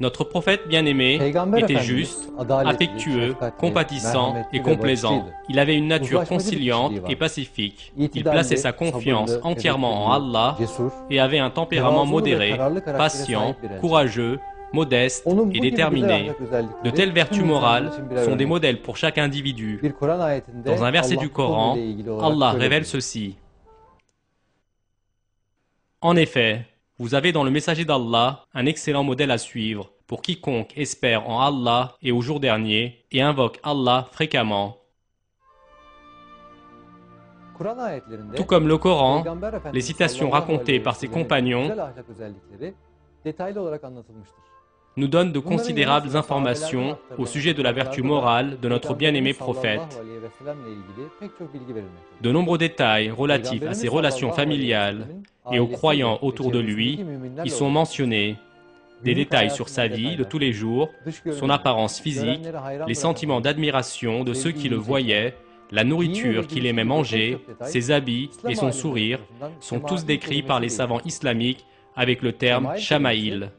Notre prophète bien-aimé Peygamber était Efendimiz juste, adaletli, affectueux, şefkatli, compatissant merhametli et ve complaisant. barışçıydı. Il avait une nature Uzlaşmacı bir conciliante kişiliği et vardı. pacifique. Il İtidalli, plaçait sa confiance sabırlı, entièrement en tevekküllü, Allah cesur, et avait un tempérament tevazulu ve modéré, kararlı karaktere patient, sahip bir elçi. courageux, modeste Onun et bu gibi güzel déterminé. ahlak özellikleri De telles tüm vertus insanlar morales için birer sont des örnek. modèles pour chaque individu. Bir Kur'an ayetinde Dans un verset Allah du bu konuyla Coran, ilgili olarak Allah şöyle révèle buyuruyor. ceci. En effet, vous avez dans le messager d'Allah un excellent modèle à suivre pour quiconque espère en Allah et au jour dernier et invoque Allah fréquemment. Kur'an ayetlerinde Tout comme le Coran, Peygamber les Efendimiz citations sallallahu racontées aleyhi ve par ses sellemin compagnons güzel ahlak özellikleri detaylı olarak anlatılmıştır. nous donnent de considérables informations au sujet de la vertu morale de notre bien-aimé prophète. De nombreux détails relatifs à ses relations familiales et aux croyants autour de lui y sont mentionnés. Des détails sur sa vie de tous les jours, son apparence physique, les sentiments d'admiration de ceux qui le voyaient, la nourriture qu'il aimait manger, ses habits et son sourire sont tous décrits par les savants islamiques avec le terme Shama'il.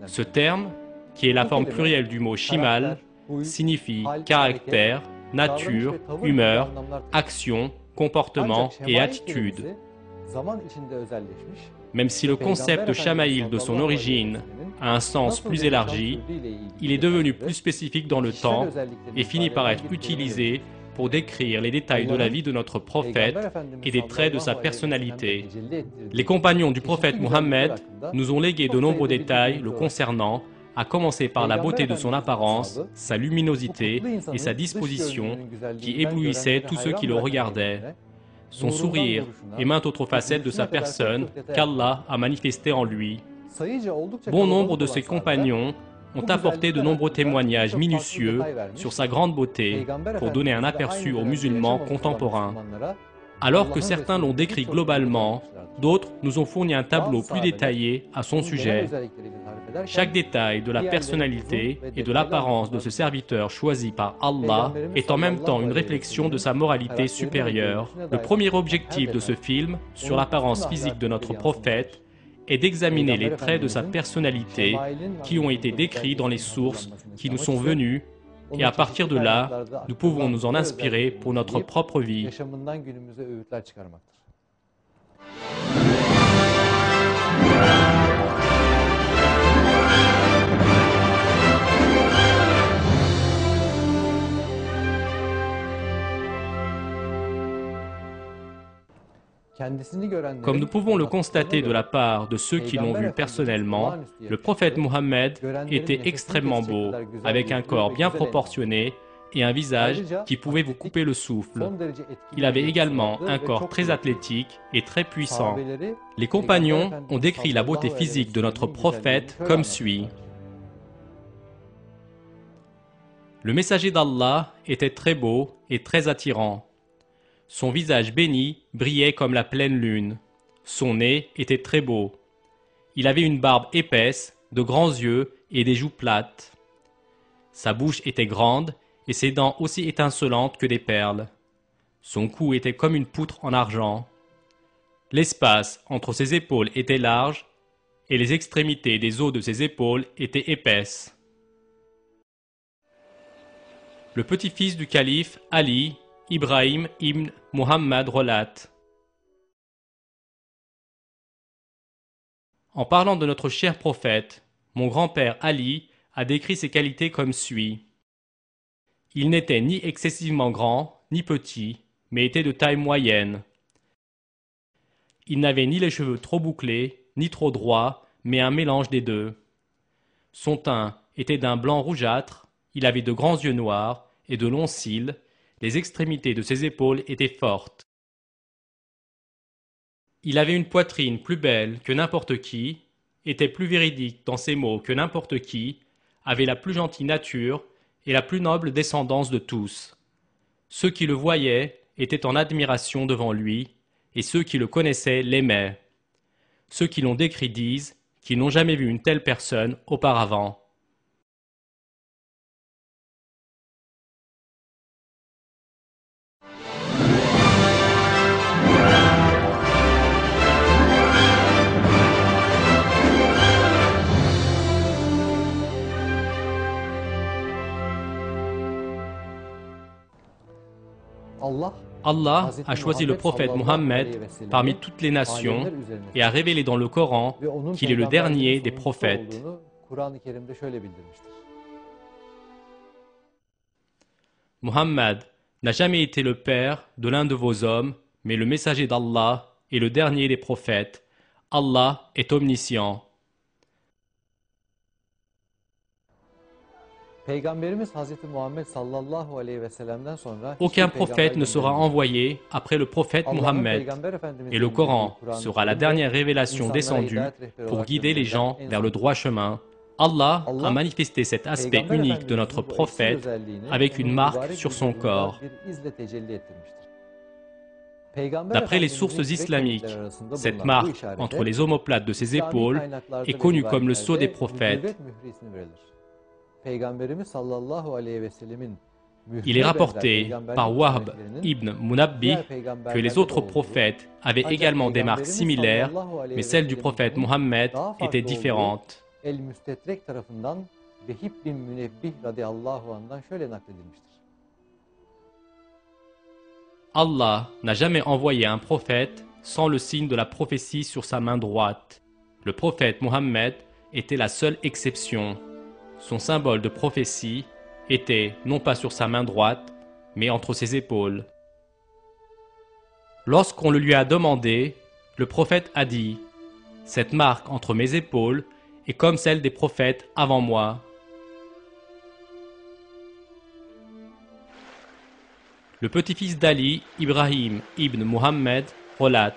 Ce terme, qui est la forme plurielle du mot Shimal, signifie caractère, nature, humeur, action, comportement et attitude. Même si le concept Shama'il de son origine a un sens plus élargi, il est devenu plus spécifique dans le temps et finit par être utilisé pour décrire les détails de la vie de notre prophète et des traits de sa personnalité. Les compagnons du prophète Mohammed nous ont légué de nombreux détails le concernant, à commencer par la beauté de son apparence, sa luminosité et sa disposition qui éblouissaient tous ceux qui le regardaient. Son sourire et maintes autres facettes de sa personne qu'Allah a manifestées en lui. Bon nombre de ses compagnons ont apporté de nombreux témoignages minutieux sur sa grande beauté pour donner un aperçu aux musulmans contemporains. Alors que certains l'ont décrit globalement, d'autres nous ont fourni un tableau plus détaillé à son sujet. Chaque détail de la personnalité et de l'apparence de ce serviteur choisi par Allah est en même temps une réflexion de sa moralité supérieure. Le premier objectif de ce film, sur l'apparence physique de notre prophète, est d'examiner les traits de sa personnalité qui ont été décrits dans les sources qui nous sont venues, et à partir de là, nous pouvons nous en inspirer pour notre propre vie. Comme nous pouvons le constater de la part de ceux qui l'ont vu personnellement, le prophète Mohammed était extrêmement beau, avec un corps bien proportionné et un visage qui pouvait vous couper le souffle. Il avait également un corps très athlétique et très puissant. Les compagnons ont décrit la beauté physique de notre prophète comme suit. Le messager d'Allah était très beau et très attirant. Son visage béni brillait comme la pleine lune. Son nez était très beau. Il avait une barbe épaisse, de grands yeux et des joues plates. Sa bouche était grande et ses dents aussi étincelantes que des perles. Son cou était comme une poutre en argent. L'espace entre ses épaules était large et les extrémités des os de ses épaules étaient épaisses. Le petit-fils du calife, Ali, Ibrahim ibn Muhammad relate. En parlant de notre cher prophète, mon grand-père Ali a décrit ses qualités comme suit. Il n'était ni excessivement grand, ni petit, mais était de taille moyenne. Il n'avait ni les cheveux trop bouclés, ni trop droits, mais un mélange des deux. Son teint était d'un blanc rougeâtre, il avait de grands yeux noirs et de longs cils, les extrémités de ses épaules étaient fortes. Il avait une poitrine plus belle que n'importe qui, était plus véridique dans ses mots que n'importe qui, avait la plus gentille nature et la plus noble descendance de tous. Ceux qui le voyaient étaient en admiration devant lui, et ceux qui le connaissaient l'aimaient. Ceux qui l'ont décrit disent qu'ils n'ont jamais vu une telle personne auparavant. Allah a choisi le prophète Mohammed parmi toutes les nations et a révélé dans le Coran qu'il est le dernier des prophètes. Muhammad n'a jamais été le père de l'un de vos hommes, mais le messager d'Allah est le dernier des prophètes. Allah est omniscient. Aucun prophète ne sera envoyé après le prophète Mohammed, et le Coran sera la dernière révélation descendue pour guider les gens vers le droit chemin. Allah a manifesté cet aspect unique de notre prophète avec une marque sur son corps. D'après les sources islamiques, cette marque entre les omoplates de ses épaules est connue comme le sceau des prophètes. Il est rapporté par Wahb ibn Munabbih que les autres prophètes avaient également des marques similaires, mais celle du prophète Mohammed était différente. Allah n'a jamais envoyé un prophète sans le signe de la prophétie sur sa main droite. Le prophète Mohammed était la seule exception. Son symbole de prophétie était non pas sur sa main droite, mais entre ses épaules. Lorsqu'on le lui a demandé, le prophète a dit « Cette marque entre mes épaules est comme celle des prophètes avant moi. » Le petit-fils d'Ali, Ibrahim ibn Muhammad, relate: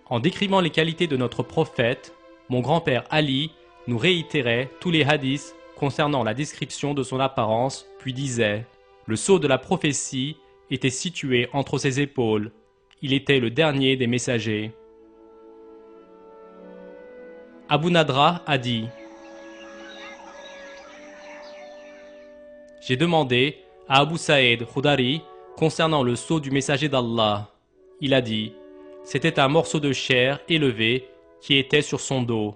en décrivant les qualités de notre prophète, mon grand-père Ali nous réitérait tous les hadiths concernant la description de son apparence, puis disait: le sceau de la prophétie était situé entre ses épaules. Il était le dernier des messagers. Abu Nadra a dit: j'ai demandé à Abu Saïd Khudari concernant le sceau du messager d'Allah. Il a dit: c'était un morceau de chair élevé qui était sur son dos.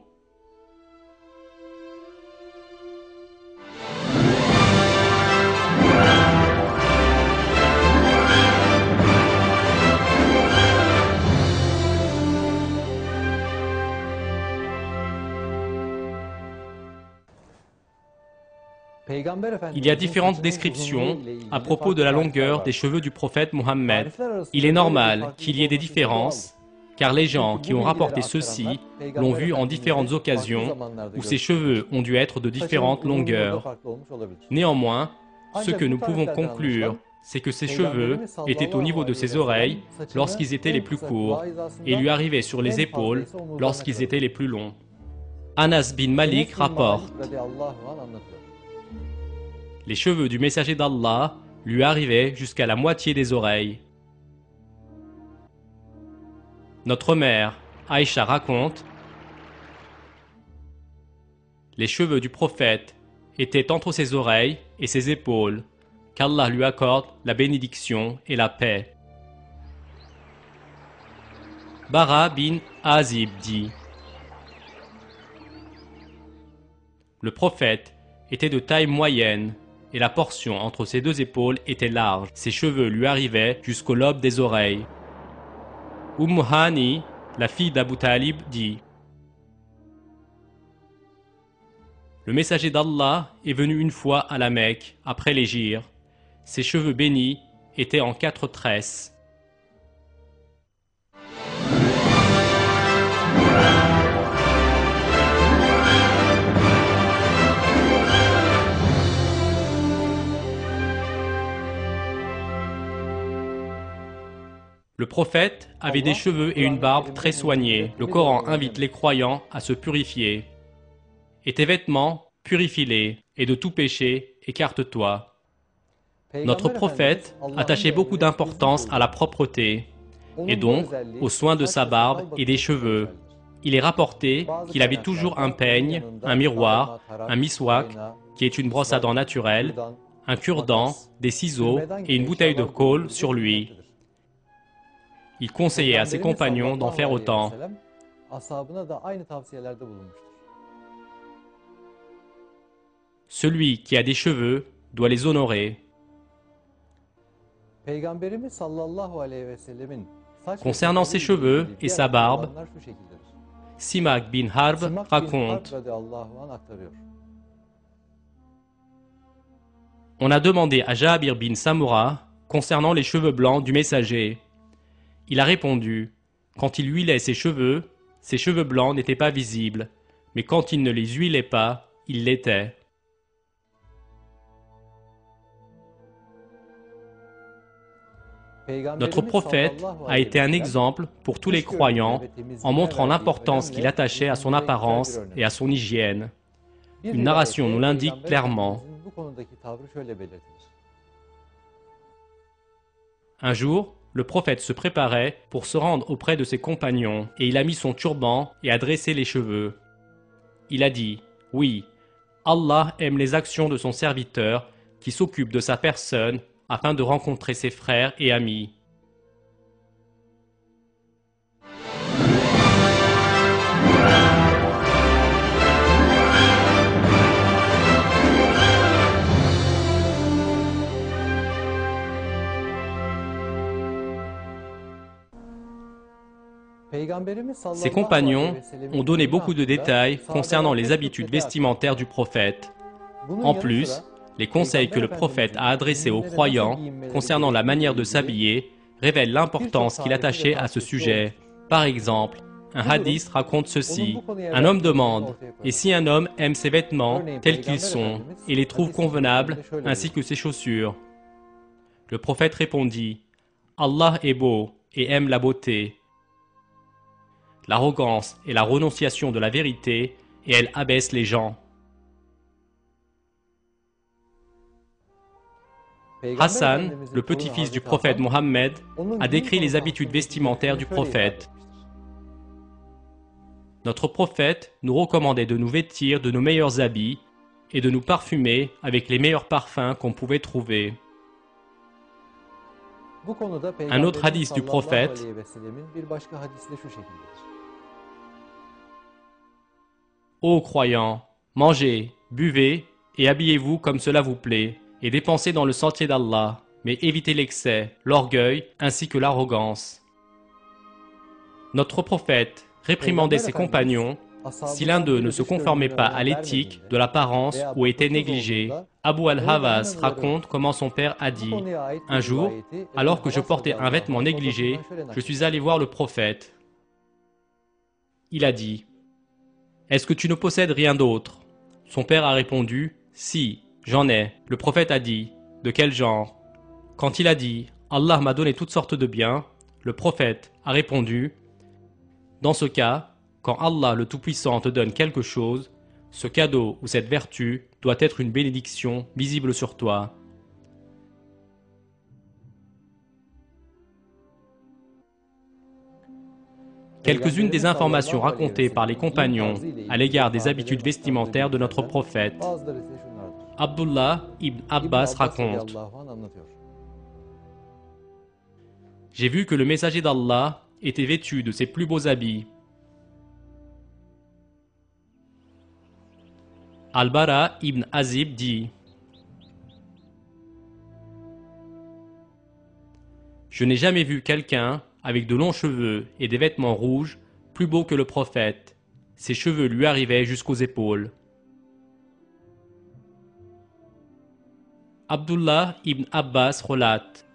Il y a différentes descriptions à propos de la longueur des cheveux du prophète Mohammed. Il est normal qu'il y ait des différences, car les gens qui ont rapporté ceci l'ont vu en différentes occasions où ses cheveux ont dû être de différentes longueurs. Néanmoins, ce que nous pouvons conclure, c'est que ses cheveux étaient au niveau de ses oreilles lorsqu'ils étaient les plus courts et lui arrivaient sur les épaules lorsqu'ils étaient les plus longs. Anas bin Malik rapporte: les cheveux du messager d'Allah lui arrivaient jusqu'à la moitié des oreilles. Notre mère, Aïcha, raconte: les cheveux du prophète étaient entre ses oreilles et ses épaules, qu'Allah lui accorde la bénédiction et la paix. Bara bin Azib dit: le prophète était de taille moyenne, et la portion entre ses deux épaules était large. Ses cheveux lui arrivaient jusqu'au lobe des oreilles. Hani, la fille d'Abu Talib, dit: le messager d'Allah est venu une fois à la Mecque, après l'Hégire. Ses cheveux bénis étaient en 4 tresses. Le prophète avait des cheveux et une barbe très soignés. Le Coran invite les croyants à se purifier. Et tes vêtements, purifie-les, et de tout péché, écarte-toi. Notre prophète attachait beaucoup d'importance à la propreté, et donc aux soins de sa barbe et des cheveux. Il est rapporté qu'il avait toujours un peigne, un miroir, un miswak, qui est une brosse à dents naturelle, un cure-dent, des ciseaux et une bouteille de colle sur lui. Il conseillait à ses compagnons d'en faire autant. Celui qui a des cheveux doit les honorer. Peygamberimiz sallallahu aleyhi ve sellemin saç ve Concernant ses cheveux ilgili et diğer sa barbe, açıklamalar şu şekildedir. Simak bin Harb Simak bin Harb raconte: radıyallahu anh aktarıyor. On a demandé à Jabir bin Samura concernant les cheveux blancs du messager. Il a répondu: quand il huilait ses cheveux blancs n'étaient pas visibles, mais quand il ne les huilait pas, ils l'étaient. Notre prophète a été un exemple pour tous les croyants en montrant l'importance qu'il attachait à son apparence et à son hygiène. Une narration nous l'indique clairement. Un jour, le prophète se préparait pour se rendre auprès de ses compagnons et il a mis son turban et a dressé les cheveux. Il a dit: oui, Allah aime les actions de son serviteur qui s'occupe de sa personne afin de rencontrer ses frères et amis. Ses compagnons ont donné beaucoup de détails concernant les habitudes vestimentaires du prophète. En plus, les conseils que le prophète a adressés aux croyants concernant la manière de s'habiller révèlent l'importance qu'il attachait à ce sujet. Par exemple, un hadith raconte ceci: un homme demande: et si un homme aime ses vêtements tels qu'ils sont et les trouve convenables ainsi que ses chaussures? Le prophète répondit: Allah est beau et aime la beauté. L'arrogance est la renonciation de la vérité et elle abaisse les gens. Hassan, le petit-fils du prophète Mohammed, a décrit les habitudes vestimentaires du prophète. Notre prophète nous recommandait de nous vêtir de nos meilleurs habits et de nous parfumer avec les meilleurs parfums qu'on pouvait trouver. Un autre hadith du prophète: ô croyants, mangez, buvez et habillez-vous comme cela vous plaît, et dépensez dans le sentier d'Allah, mais évitez l'excès, l'orgueil ainsi que l'arrogance. Notre prophète réprimandait ses compagnons si l'un d'eux ne se conformait pas à l'éthique de l'apparence ou était négligé. Abu al-Havas raconte comment son père a dit: un jour, alors que je portais un vêtement négligé, je suis allé voir le prophète. Il a dit: est-ce que tu ne possèdes rien d'autre? Son père a répondu: si, j'en ai. Le prophète a dit: de quel genre? Quand il a dit: Allah m'a donné toutes sortes de biens, le prophète a répondu: dans ce cas, quand Allah le Tout-Puissant te donne quelque chose, ce cadeau ou cette vertu doit être une bénédiction visible sur toi. Quelques-unes des informations racontées par les compagnons à l'égard des habitudes vestimentaires de notre prophète. Abdullah ibn Abbas raconte: j'ai vu que le messager d'Allah était vêtu de ses plus beaux habits. Al-Bara ibn Azib dit: je n'ai jamais vu quelqu'un avec de longs cheveux et des vêtements rouges plus beau que le prophète. Ses cheveux lui arrivaient jusqu'aux épaules. Abdullah ibn Abbas relate: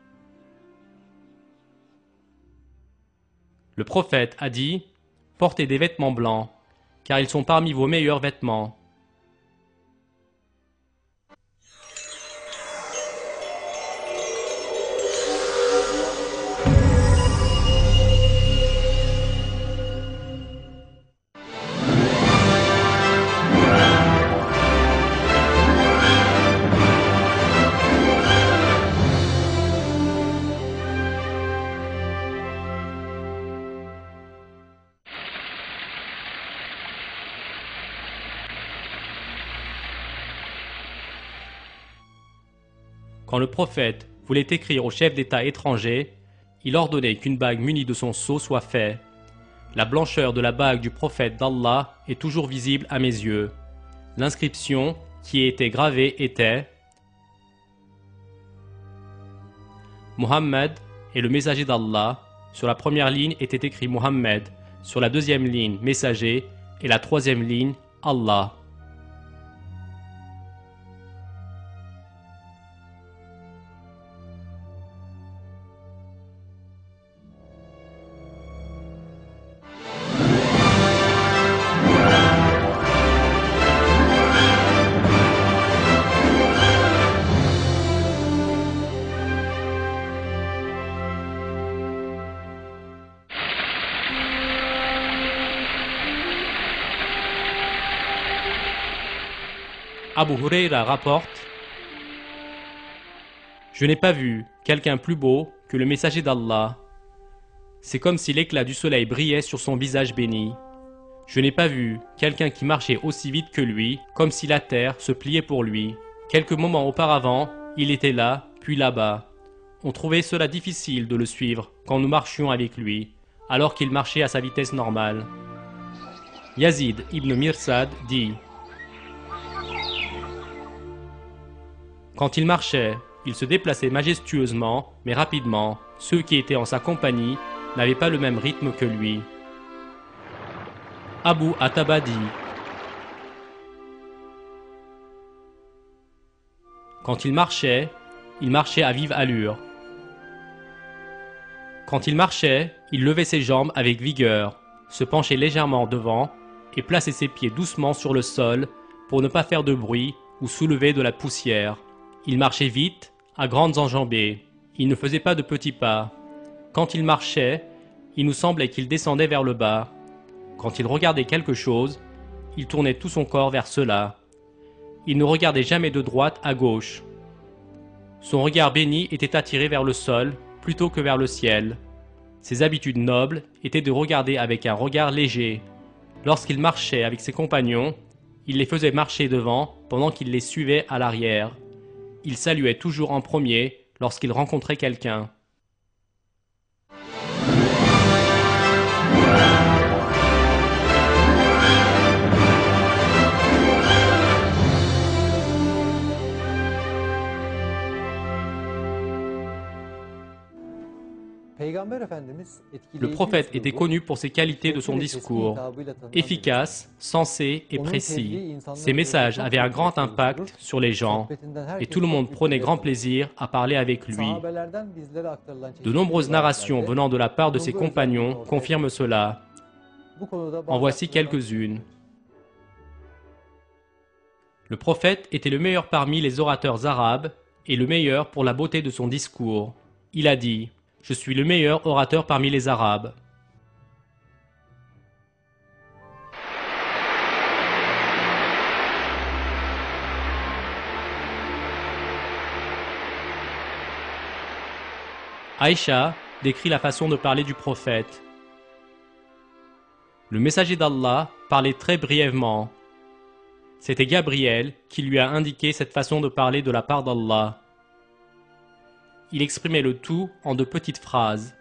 le prophète a dit: portez des vêtements blancs, car ils sont parmi vos meilleurs vêtements. Quand le prophète voulait écrire au chef d'État étranger, il ordonnait qu'une bague munie de son sceau soit faite. La blancheur de la bague du prophète d'Allah est toujours visible à mes yeux. L'inscription qui était gravé était Mohammed est le messager d'Allah. Sur la première ligne était écrit Mohammed, sur la deuxième ligne messager et la troisième ligne Allah. Abu Huraira rapporte: Je n'ai pas vu quelqu'un plus beau que le messager d'Allah. C'est comme si l'éclat du soleil brillait sur son visage béni. Je n'ai pas vu quelqu'un qui marchait aussi vite que lui, comme si la terre se pliait pour lui. Quelques moments auparavant, il était là, puis là-bas. On trouvait cela difficile de le suivre quand nous marchions avec lui, alors qu'il marchait à sa vitesse normale. Yazid ibn Mirsad dit: Quand il marchait, il se déplaçait majestueusement, mais rapidement. Ceux qui étaient en sa compagnie n'avaient pas le même rythme que lui. Abu Ataba dit: Quand il marchait à vive allure. Quand il marchait, il levait ses jambes avec vigueur, se penchait légèrement devant et plaçait ses pieds doucement sur le sol pour ne pas faire de bruit ou soulever de la poussière. Il marchait vite, à grandes enjambées. Il ne faisait pas de petits pas. Quand il marchait, il nous semblait qu'il descendait vers le bas. Quand il regardait quelque chose, il tournait tout son corps vers cela. Il ne regardait jamais de droite à gauche. Son regard béni était attiré vers le sol plutôt que vers le ciel. Ses habitudes nobles étaient de regarder avec un regard léger. Lorsqu'il marchait avec ses compagnons, il les faisait marcher devant pendant qu'il les suivait à l'arrière. Il saluait toujours en premier lorsqu'il rencontrait quelqu'un. Le prophète était connu pour ses qualités de son discours, efficace, sensé et précis. Ses messages avaient un grand impact sur les gens et tout le monde prenait grand plaisir à parler avec lui. De nombreuses narrations venant de la part de ses compagnons confirment cela. En voici quelques-unes. Le prophète était le meilleur parmi les orateurs arabes et le meilleur pour la beauté de son discours. Il a dit: Je suis le meilleur orateur parmi les Arabes. Aïcha décrit la façon de parler du prophète. Le messager d'Allah parlait très brièvement. C'était Gabriel qui lui a indiqué cette façon de parler de la part d'Allah. Il exprimait le tout en de petites phrases.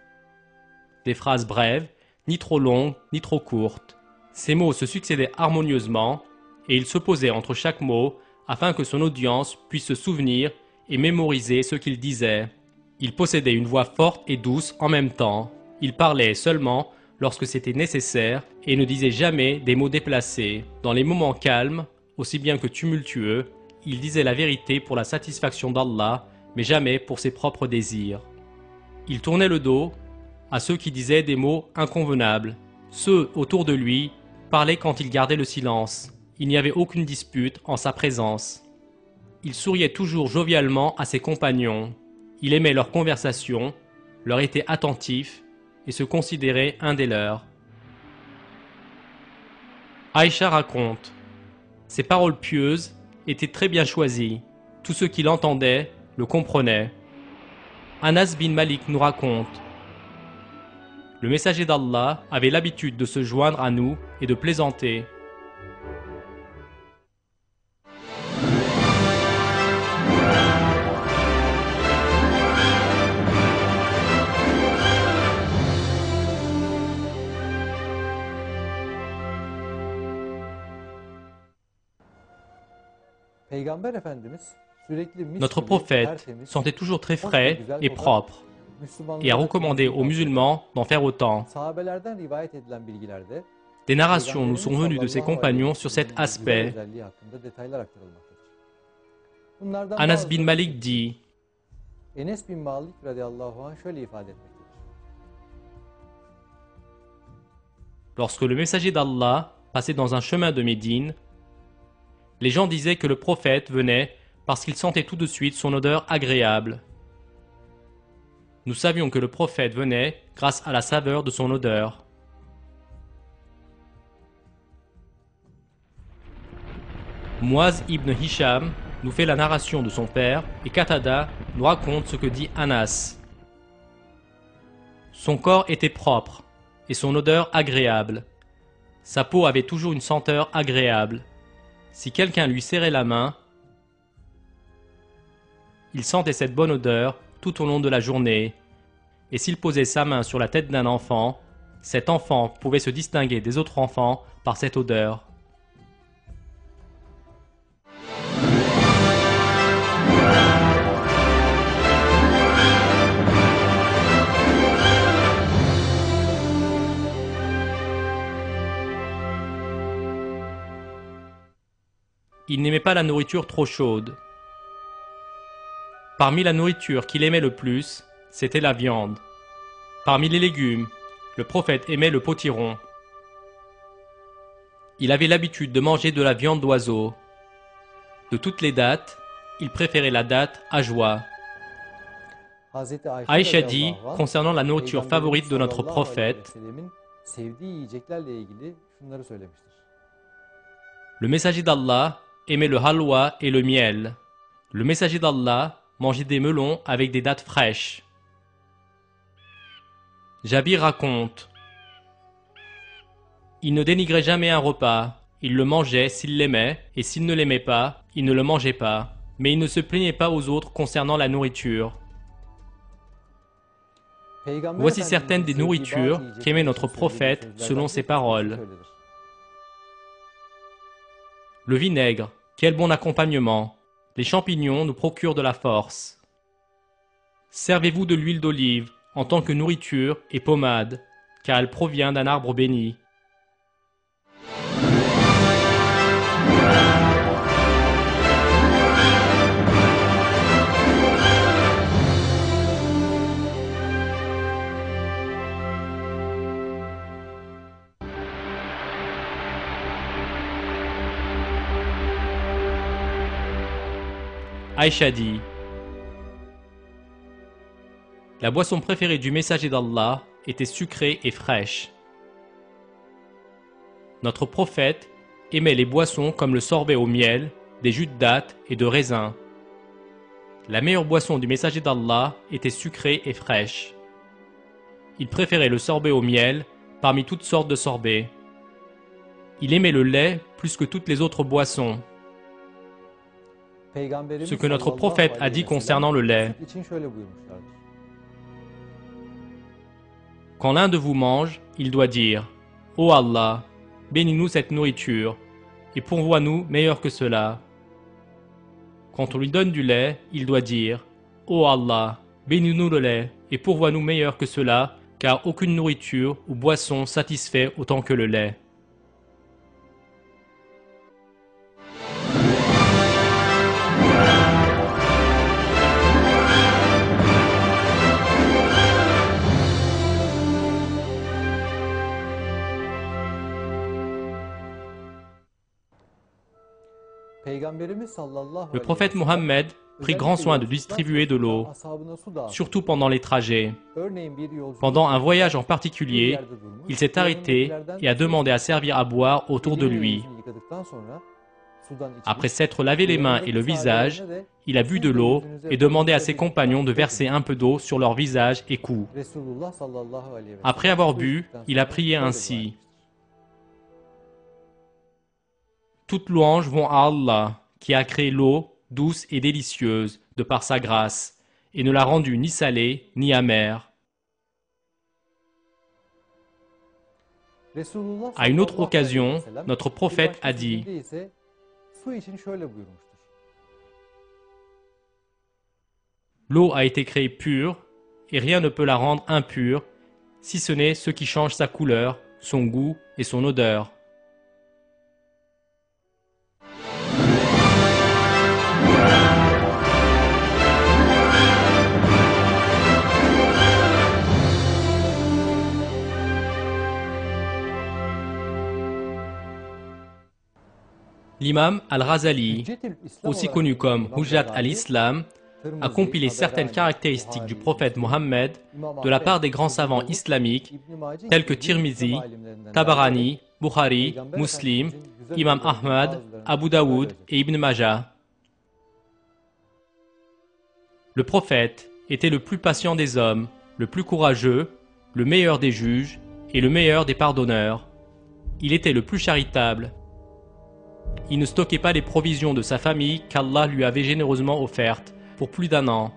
Des phrases brèves, ni trop longues, ni trop courtes. Ces mots se succédaient harmonieusement et il s'opposait entre chaque mot afin que son audience puisse se souvenir et mémoriser ce qu'il disait. Il possédait une voix forte et douce en même temps. Il parlait seulement lorsque c'était nécessaire et ne disait jamais des mots déplacés. Dans les moments calmes, aussi bien que tumultueux, il disait la vérité pour la satisfaction d'Allah, mais jamais pour ses propres désirs. Il tournait le dos à ceux qui disaient des mots inconvenables. Ceux autour de lui parlaient quand il gardait le silence. Il n'y avait aucune dispute en sa présence. Il souriait toujours jovialement à ses compagnons. Il aimait leur conversation, leur était attentif et se considérait un des leurs. Aïcha raconte: Ses paroles pieuses étaient très bien choisies. Tous ceux qui l'entendaient le comprenaient. Anas bin Malik nous raconte: Le messager d'Allah avait l'habitude de se joindre à nous et de plaisanter. Peygamber Efendimiz sürekli mis Notre gibi prophète tertemiz, sentait toujours très hoş ve frais güzel et kokar, propre et a Müslümanlara recommandé aux temizliği musulmans d'en faire autant. Sahabelerden rivayet edilen bilgilerde Des narrations nous Peygamberimiz sont venues de ses sallallahu aleyhi ve compagnons sur cet sellemin bu güzel aspect. özelliği hakkında detaylar aktarılmaktadır. Bunlardan Anas bin bazılarını Malik şöyle- dit: Enes bin Malik radıyallahu anh şöyle ifade etmektedir. Lorsque le messager d'Allah passait dans un chemin de Médine, les gens disaient que le prophète venait parce qu'ils sentaient tout de suite son odeur agréable. Nous savions que le prophète venait grâce à la saveur de son odeur. Muaz ibn Hisham nous fait la narration de son père et Qatada nous raconte ce que dit Anas. Son corps était propre et son odeur agréable. Sa peau avait toujours une senteur agréable. Si quelqu'un lui serrait la main, il sentait cette bonne odeur tout au long de la journée. Et s'il posait sa main sur la tête d'un enfant, cet enfant pouvait se distinguer des autres enfants par cette odeur. Il n'aimait pas la nourriture trop chaude. Parmi la nourriture qu'il aimait le plus, c'était la viande. Parmi les légumes, le prophète aimait le potiron. Il avait l'habitude de manger de la viande d'oiseau. De toutes les dattes, il préférait la date ajwa. Hazreti Aïcha dit, radıyallahu anh, concernant la nourriture favorite de notre Peygamberimiz sallallahu aleyhi ve prophète, sellemin sevdiği yiyeceklerle ilgili şunları söylemiştir. le messager d'Allah aimait le halwa et le miel. Le messager d'Allah mangeait des melons avec des dattes fraîches. Jabir raconte: il ne dénigrait jamais un repas, il le mangeait s'il l'aimait, et s'il ne l'aimait pas, il ne le mangeait pas. Mais il ne se plaignait pas aux autres concernant la nourriture. Peygamber Voici Efendimizin certaines des sevdiği nourritures bazı qu'aimait yiyecekler notre için söylediği prophète sözlerden selon bir ses tanesi paroles. şöyledir. Le vinaigre, quel bon accompagnement. Les champignons nous procurent de la force. Servez-vous de l'huile d'olive en tant que nourriture et pommade, car elle provient d'un arbre béni. Aïcha dit: la boisson préférée du messager d'Allah était sucrée et fraîche. Notre prophète aimait les boissons comme le sorbet au miel, des jus de dattes et de raisin. La meilleure boisson du messager d'Allah était sucrée et fraîche. Il préférait le sorbet au miel parmi toutes sortes de sorbets. Il aimait le lait plus que toutes les autres boissons. Ce que notre prophète a dit concernant le lait: quand l'un de vous mange, il doit dire: ô Allah, bénis-nous cette nourriture, et pourvois-nous meilleur que cela. Quand on lui donne du lait, il doit dire: ô Allah, bénis-nous le lait, et pourvois-nous meilleur que cela, car aucune nourriture ou boisson satisfait autant que le lait. Le prophète Mohammed prit grand soin de distribuer de l'eau, surtout pendant les trajets. Pendant un voyage en particulier, il s'est arrêté et a demandé à servir à boire autour de lui. Après s'être lavé les mains et le visage, il a bu de l'eau et demandé à ses compagnons de verser un peu d'eau sur leur visage et cou. Après avoir bu, il a prié ainsi: toutes louanges vont à Allah, qui a créé l'eau douce et délicieuse de par sa grâce, et ne l'a rendue ni salée ni amère. À une autre occasion, notre prophète a dit: L'eau a été créée pure, et rien ne peut la rendre impure, si ce n'est ce qui change sa couleur, son goût et son odeur. L'imam al-Razali, aussi connu comme Hujjat al-Islam, a compilé certaines caractéristiques du prophète Mohammed de la part des grands savants islamiques tels que Tirmizi, Tabarani, Bukhari, Muslim, Imam Ahmad, Abu Daoud et Ibn Majah. Le prophète était le plus patient des hommes, le plus courageux, le meilleur des juges et le meilleur des pardonneurs. Il était le plus charitable. Il ne stockait pas les provisions de sa famille qu'Allah lui avait généreusement offertes pour plus d'1 an.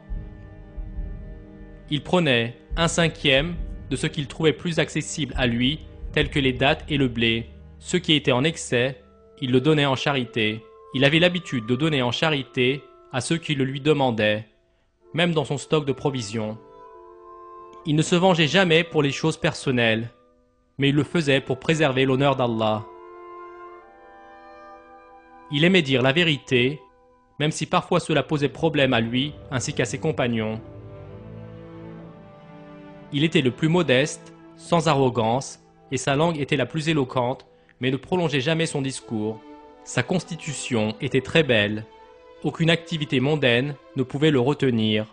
Il prenait 1/5 de ce qu'il trouvait plus accessible à lui, tels que les dattes et le blé. Ce qui était en excès, il le donnait en charité. Il avait l'habitude de donner en charité à ceux qui le lui demandaient, même dans son stock de provisions. Il ne se vengeait jamais pour les choses personnelles, mais il le faisait pour préserver l'honneur d'Allah. Il aimait dire la vérité, même si parfois cela posait problème à lui ainsi qu'à ses compagnons. Il était le plus modeste, sans arrogance, et sa langue était la plus éloquente, mais ne prolongeait jamais son discours. Sa constitution était très belle. Aucune activité mondaine ne pouvait le retenir.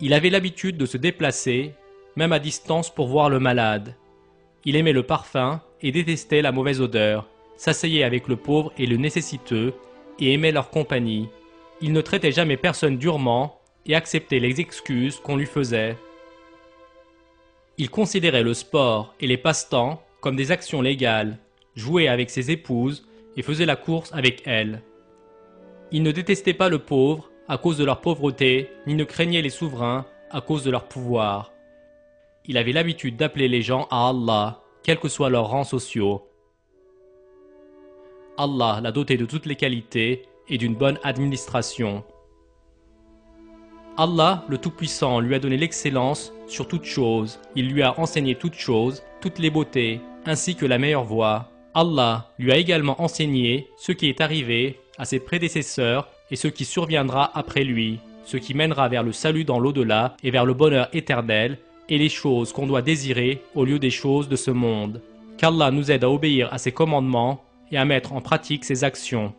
Il avait l'habitude de se déplacer, même à distance pour voir le malade. Il aimait le parfum et détestait la mauvaise odeur, s'asseyait avec le pauvre et le nécessiteux, et aimait leur compagnie. Il ne traitait jamais personne durement et acceptait les excuses qu'on lui faisait. Il considérait le sport et les passe-temps comme des actions légales, jouait avec ses épouses et faisait la course avec elles. Il ne détestait pas le pauvre à cause de leur pauvreté, ni ne craignait les souverains à cause de leur pouvoir. Il avait l'habitude d'appeler les gens à Allah, quels que soient leurs rangs sociaux. Allah l'a doté de toutes les qualités et d'une bonne administration. Allah, le Tout-Puissant, lui a donné l'excellence sur toutes choses. Il lui a enseigné toutes choses, toutes les beautés, ainsi que la meilleure voie. Allah lui a également enseigné ce qui est arrivé à ses prédécesseurs et ce qui surviendra après lui, ce qui mènera vers le salut dans l'au-delà et vers le bonheur éternel, et les choses qu'on doit désirer au lieu des choses de ce monde. Qu'Allah nous aide à obéir à ses commandements et à mettre en pratique ses actions.